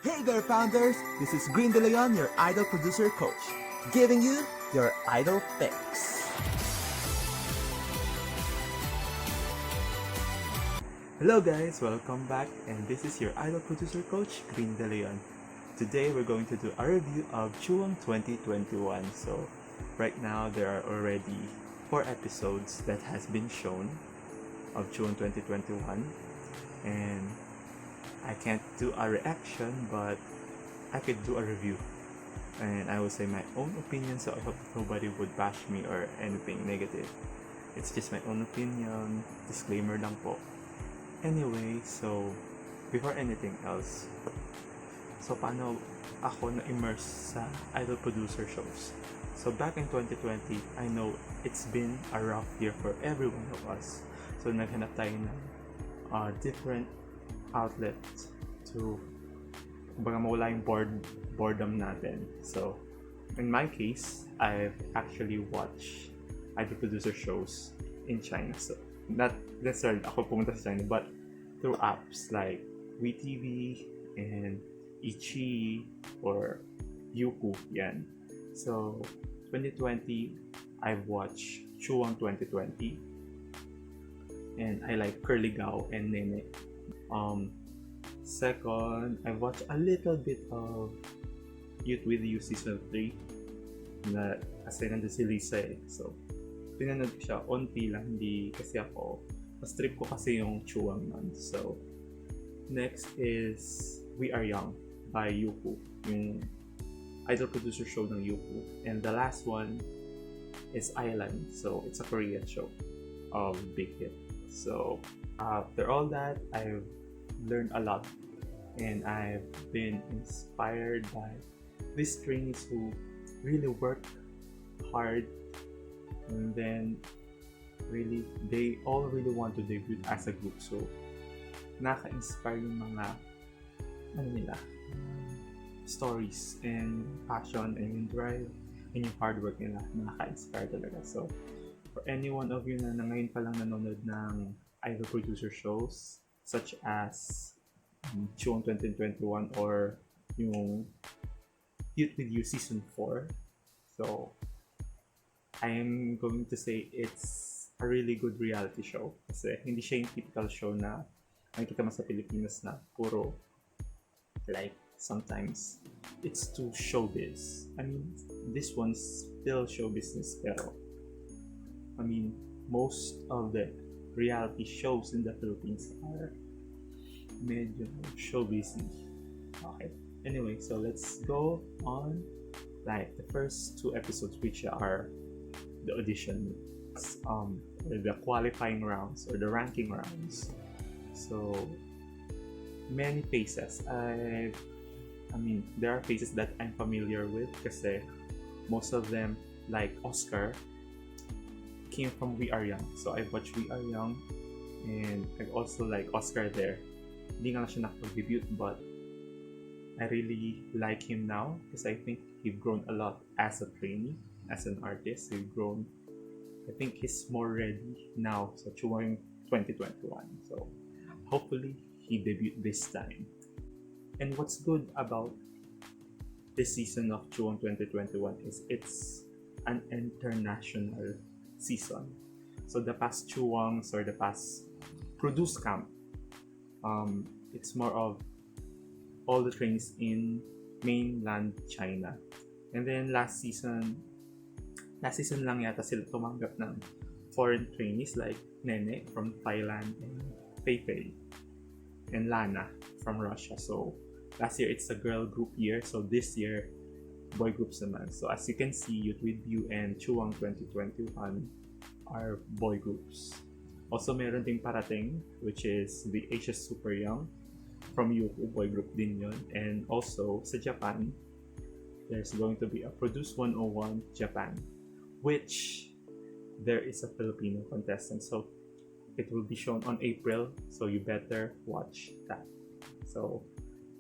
Hey there, founders! This is GreenDeleon, your idol producer coach, giving you your idol fix. Hello guys, welcome back, and this is your idol producer coach, GreenDeleon. Today we're going to do a review of CHUANG2021. So right now there are already 4 episodes that has been shown of CHUANG2021, and I can't do a reaction, but I could do a review, and I will say my own opinion, so I hope nobody would bash me or anything negative. It's just my own opinion, disclaimer lang po. Anyway, so before anything else, so paano ako na-immerse sa idol producer shows? So back in 2020, I know it's been a rough year for every one of us. So naghanap tayo ng different outlets to kumbaga mawala yung boredom natin. So in my case, I've actually watched idol producer shows in China. So not necessarily ako pumunta sa China, but through apps like WeTV and Ichi or Youku, yan. So 2020, I've watched Chuang 2020, and I like Curly Gao and Nene. Second, I watched a little bit of Youth With You Season 3 na kasi nandun si Lisa eh. So, pinanood ko siya, onti lang, hindi kasi ako, mas trip ko kasi yung Chuang nun. So, next is We Are Young by Youku, yung idol producer show ng Youku. And the last one is Island. So, it's a Korean show of big hit. So, after all that, I've learned a lot, and I've been inspired by these trainees who really work hard, and then they all really want to debut as a group. So naka-inspire yung mga stories and passion and yung drive and yung hard work nila. Naka-inspire talaga. So for any one of you na ngayon pa lang nanonood ng idol producer shows such as Chuang 2021 or yung Youth With You Season 4, so I'm going to say it's a really good reality show kasi hindi siya yung typical show na nakikita mo sa Pilipinas na puro like sometimes it's too showbiz. I mean, this one's still show business, pero I mean, most of the reality shows in the Philippines are medyo show busy. Okay. Anyway, so let's go on like the first 2 episodes, which are the audition, or the qualifying rounds or the ranking rounds. So many faces. I mean, there are faces that I'm familiar with kasi most of them, like Oscar, came from We Are Young. So I've watched We Are Young, and I also like Oscar there. Hindi nga lang siya nakapag-debut, but I really like him now because I think he's grown a lot as a trainee, as an artist. He's grown. I think he's more ready now sa Chuang 2021. So hopefully he debuted this time. And what's good about this season of Chuang 2021 is it's an international season. So the past Chuangs or the past Produce Camp, it's more of all the trainees in mainland China. And then last season lang yata sila tumanggap ng foreign trainees like Nene from Thailand and Feifei and Lana from Russia. So last year it's a girl group year, so this year boy groups naman. So as you can see, Youth With You and Chuang 2021 are boy groups. Also meron ding parating, which is the Asia Super Young from Youku, boy group din yun. And also sa Japan, there's going to be a Produce 101 Japan, which there is a Filipino contestant. So it will be shown on April, so you better watch that. So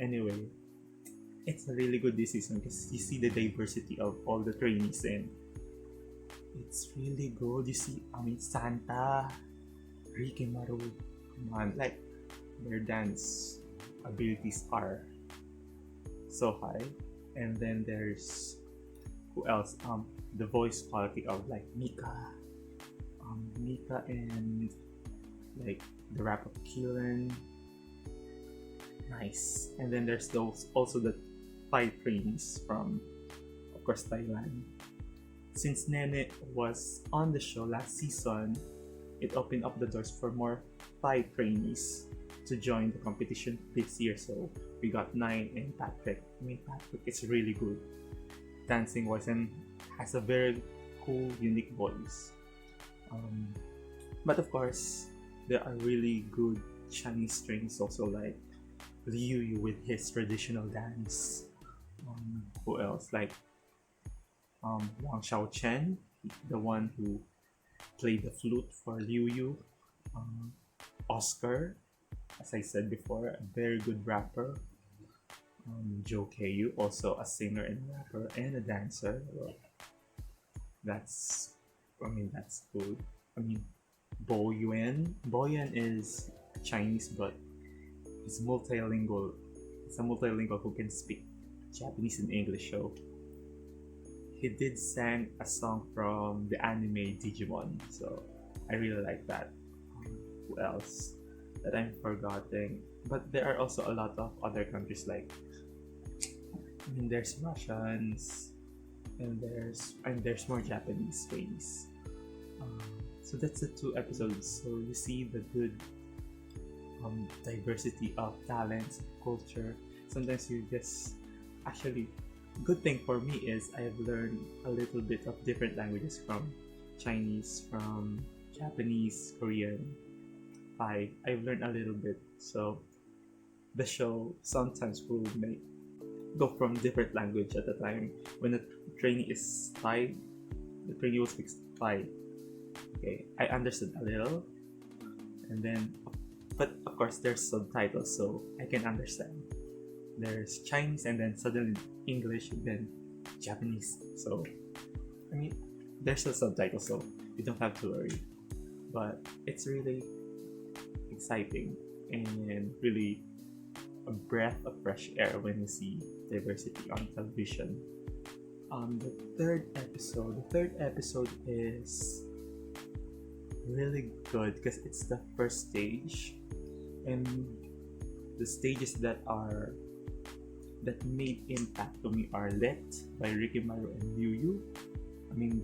anyway, it's a really good this season because you see the diversity of all the trainees, and it's really good. You see, Santa, Ricky Maru, come on, like their dance abilities are so high. And then there's who else? The voice quality of like Mika and like the rap of Keelan. Nice. And then there's those also the Thai trainees from, of course, Thailand. Since Nene was on the show last season, it opened up the doors for more Thai trainees to join the competition this year. So we got Nine and Patrick. I mean, Patrick is really good dancing wise and has a very cool, unique voice. But of course, there are really good Chinese trainees also, like Liu Yu with his traditional dance. Who else? Like Wang Xiaochen, the one who played the flute for Liu Yu. Oscar, as I said before, a very good rapper. Joe Ku, also a singer and rapper and a dancer. Well, that's good. I mean, Bo Yuan is Chinese, but he's multilingual. He's a multilingual who can speak Japanese and English. So he did sang a song from the anime Digimon. So I really like that. Who else that I'm forgetting? But there are also a lot of other countries like. I mean, there's Russians, and there's more Japanese trainees. So that's the 2 episodes. So you see the good diversity of talents, culture. Sometimes you just actually good thing for me is I've learned a little bit of different languages from Chinese, from Japanese, Korean, Thai. I've learned a little bit. So the show sometimes will go from different language at a time. When the trainee is Thai, the trainee will speak Thai. Okay, I understood a little, and then, but of course there's subtitles, so I can understand. There's Chinese, and then suddenly English, then Japanese. So, I mean, there's a subtitle, so you don't have to worry. But it's really exciting and really a breath of fresh air when you see diversity on television. The third episode is really good because it's the first stage, and the stages that made impact to me are Let by Ricky Maro and Liu Yu. I mean,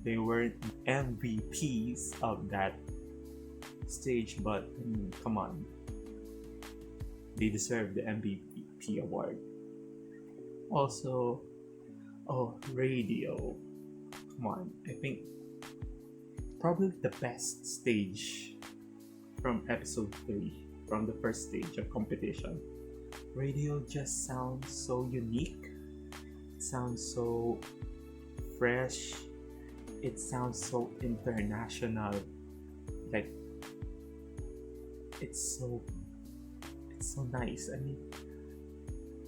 they weren't MVPs of that stage, but I mean, come on, they deserve the MVP award. Also, Radio. Come on, I think probably the best stage from episode 3, from the first stage of competition. Radio just sounds so unique. It sounds so fresh. It sounds so international. Like it's so nice. I mean,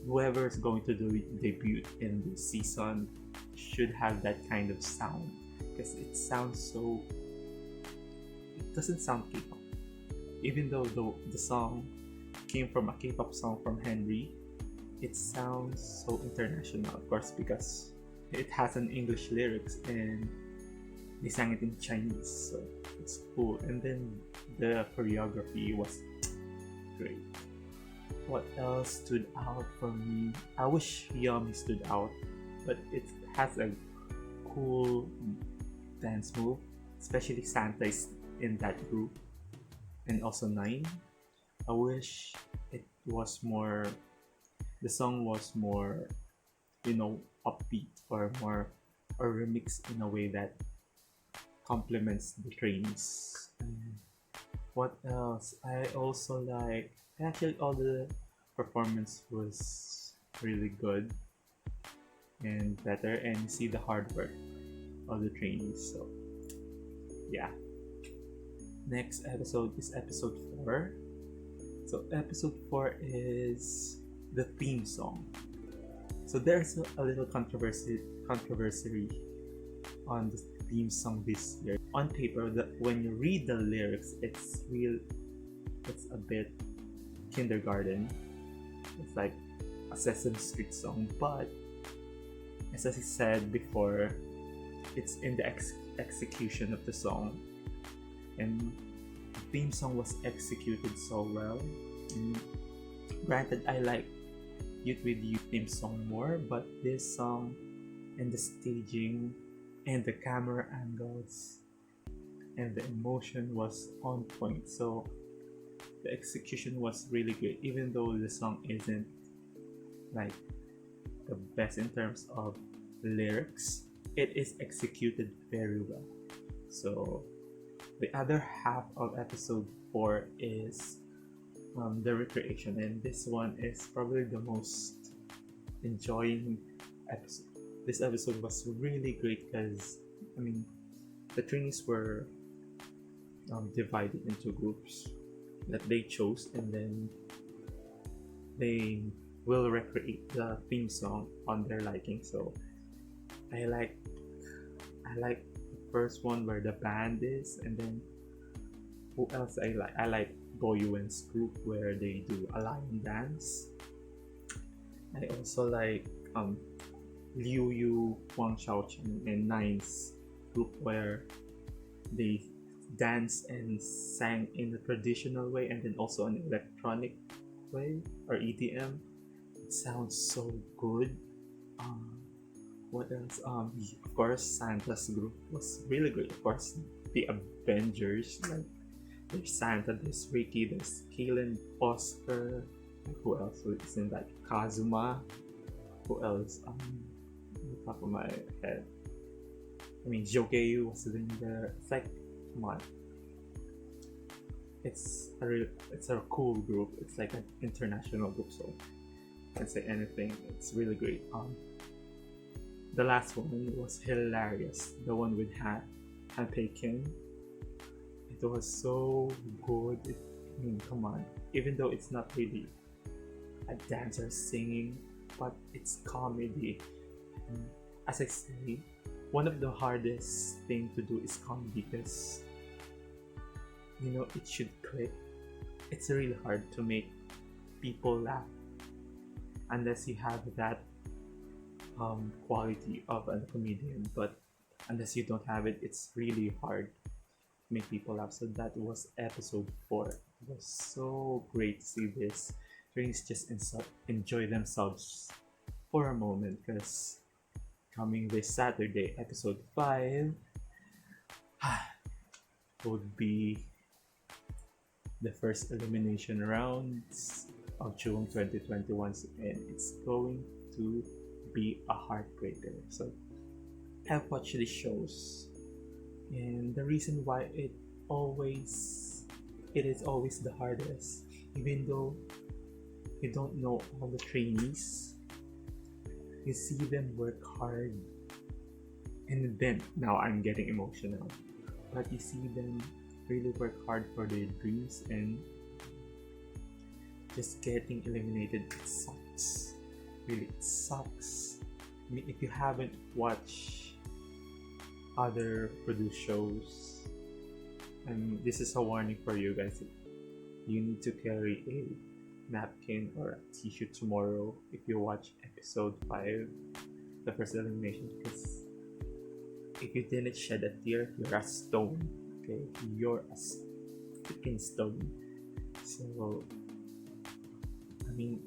whoever is going to do debut in this season should have that kind of sound because it doesn't sound K-pop. Even though the song came from a K-pop song from Henry, it sounds so international, of course, because it has an English lyrics and they sang it in Chinese, so it's cool. And then the choreography was great. What else stood out for me? I wish Yummy stood out, but it has a cool dance move, especially Santa is in that group, and also Nine. I wish the song was more, upbeat or remixed in a way that complements the trainees. What else? I also actually all the performance was really good and better, and you see the hard work of the trainees. So yeah. Next episode is episode 4. So episode 4 is the theme song. So there's a little controversy on the theme song this year. On paper, when you read the lyrics, it's a bit kindergarten. It's like a Sesame Street song, but as I said before, it's in the execution of the song, and the theme song was executed so well. And granted, I like Youth with You theme song more, but this song and the staging and the camera angles and the emotion was on point. So the execution was really great, even though the song isn't like the best in terms of lyrics. It is executed very well. So the other half of episode 4 is the recreation, and this one is probably the most enjoying episode. This episode was really great because the trainees were divided into groups that they chose, and then they will recreate the theme song on their liking. So I like the first one where the band is, and then who else I like? I like Bo Yuen's group where they do a lion dance. I also like Liu Yu, Wang Xiaochen, and Nine's group where they danced and sang in the traditional way and then also an electronic way or EDM. It sounds so good. What else? Of course, Santa's group was really great. Of course, the Avengers, like there's Santa, there's Ricky, there's Kaylin, Oscar. Who else is in that? Kazuma. Who else? On the top of my head, Jogeiyu was in there. It's like, come on. It's a cool group. It's like an international group, so I can say anything. It's really great. The last one was hilarious. The one with Han Pei Kim. It was so good. Come on. Even though it's not really a dancer singing, but it's comedy. As I say, one of the hardest thing to do is comedy because it should click. It's really hard to make people laugh unless you have that quality of a comedian, but unless you don't have it, it's really hard to make people laugh. So that was episode 4. It was so great to see this trainees just enjoy themselves for a moment, because coming this Saturday, episode 5 would be the first elimination rounds of CHUANG2021, and it's going to be a heartbreaker. So I've watched these shows, and the reason why it is always the hardest, even though you don't know all the trainees, you see them work hard, and then now I'm getting emotional, but you see them really work hard for their dreams, and just getting eliminated, it sucks. Really, it sucks. If you haven't watched other produced shows, and this is a warning for you guys, you need to carry a napkin or a tissue tomorrow if you watch episode 5, the first elimination, because if you didn't shed a tear, you're a stone. Okay, you're a freaking stone. So I'm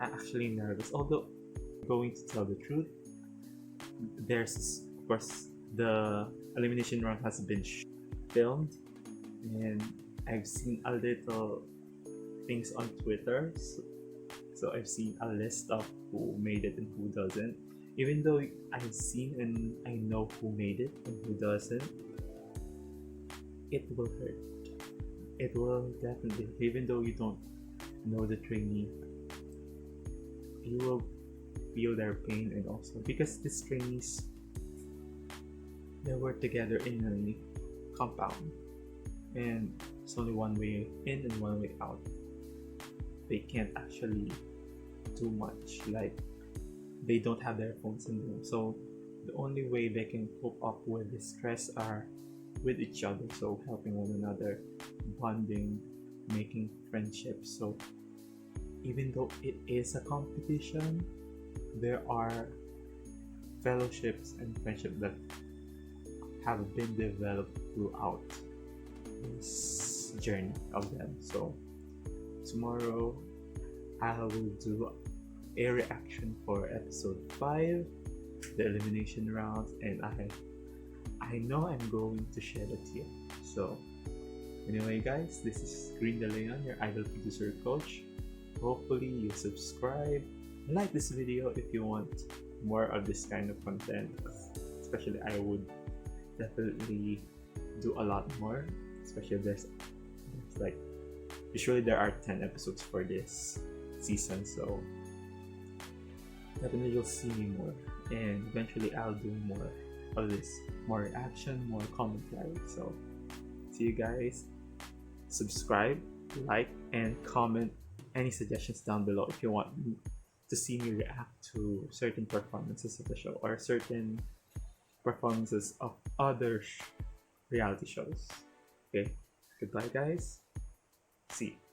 actually nervous, although going to tell the truth, there's, of course, the elimination round has been filmed, and I've seen a little things on Twitter, so I've seen a list of who made it and who doesn't. Even though I've seen and I know who made it and who doesn't, it will hurt. It will definitely, even though you don't know the trainee, you will feel their pain. And also because these trainees, they work together in a compound, and it's only one way in and one way out. They can't actually do much, like they don't have their phones in them, so the only way they can cope up with the stress are with each other, so helping one another, bonding, making friendships. So even though it is a competition, there are fellowships and friendships that have been developed throughout this journey of them. So tomorrow I will do a reaction for episode 5, the elimination rounds, and I know I'm going to shed a tear. So anyway guys, this is Green De Leon, your idol producer coach. Hopefully you subscribe, like this video if you want more of this kind of content. Especially I would definitely do a lot more, especially there's like usually there are 10 episodes for this season, so definitely you'll see me more, and eventually I'll do more of this, more reaction, more commentary. So see you guys, subscribe, like, and comment any suggestions down below if you want to see me react to certain performances of the show or certain performances of other reality shows. Okay, goodbye guys, see you.